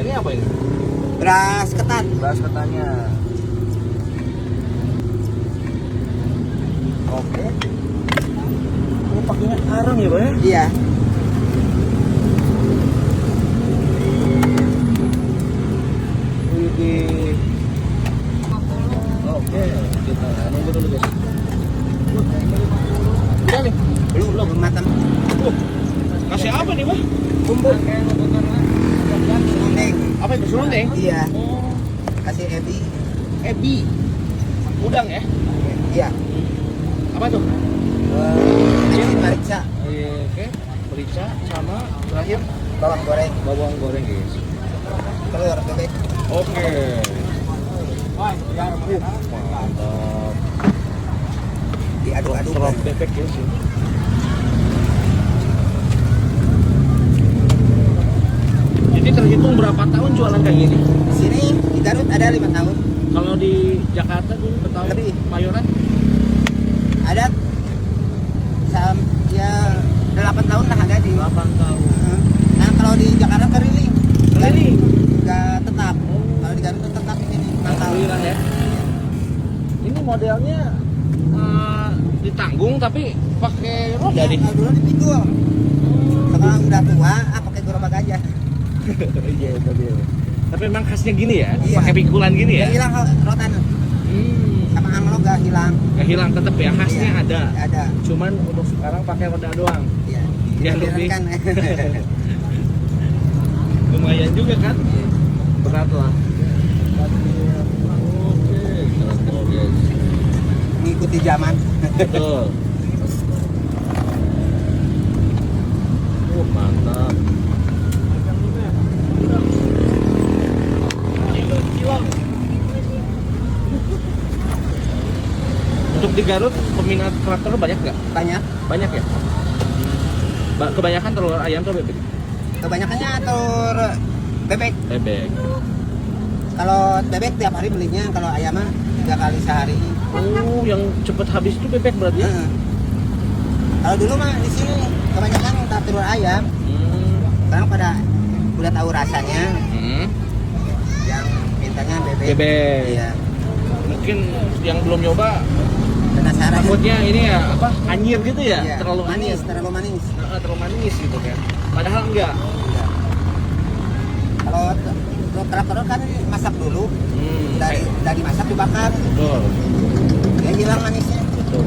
Ini apa ini? Beras ketan. Beras ketannya. Oke. Oh, pakainya arang ya, Pak ya? Iya. Wih. Oke, kita nunggu dulu guys. Udah nih? Belum matang. Kasih apa nih, Pak? Bumbu. Serundeng. Apa itu serundeng? Iya. Oh, Kasih ebi. ebi. Udang ya? Iya. Apa tuh? Merica. Oke, merica sama terakhir Bawang goreng. bawang goreng guys. Telur bebek. Oke. Mantap. Diaduk-aduk. Telur bebek ya sih. Jadi terhitung berapa tahun jualan kayak gini? Di sini di Garut ada 5 tahun. Kalau di Jakarta dulu Betawi Lebih. Mayoran Ada ya 8 tahun lah ada di 8 tahun. Nah kalau di Jakarta keliling. Keliling? Nggak tetap. Kalau di Garut tetap di sini. Alhamdulillah ya. Ini modelnya ditanggung tapi pakai roda nih. Kalau dulu dipikul. Sekarang udah tua, pakai gerobak aja. Iya itu dia. Tapi memang khasnya gini ya, Iya. pakai pikulan gini ya. Nggak hilang rotan. Sama amlo nggak hilang. Gak hilang tetap ya, khasnya Iya, ada. Ada. Cuman untuk sekarang pakai roda doang. Iya. Ya lebih. Kan. Lumayan juga kan? Berat lah. Oke, keren guys. Mengikuti zaman. Betul. Mantap. Untuk di Garut peminat kerak telur banyak nggak? Banyak. Banyak ya. Kebanyakan telur ayam atau bebek? Kebanyakannya telur bebek. Bebek. Kalau bebek tiap hari belinya, kalau ayam mah 3 kali sehari. Oh, yang cepet habis itu bebek berarti ya? Kalau dulu mah di sini kebanyakan minta telur ayam. Sekarang pada udah tahu rasanya, yang mintanya bebek. Bebek. Iya. Mungkin yang belum nyoba Penasaran. takutnya ini ya apa anyir gitu ya? Iya. Terlalu manis, anyir. terlalu manis. Terlalu manis gitu kan. Padahal enggak. Iya. Kalau kerak telur kan masak dulu, dari dimasak dibakar, Betul. ya hilang manisnya. Betul.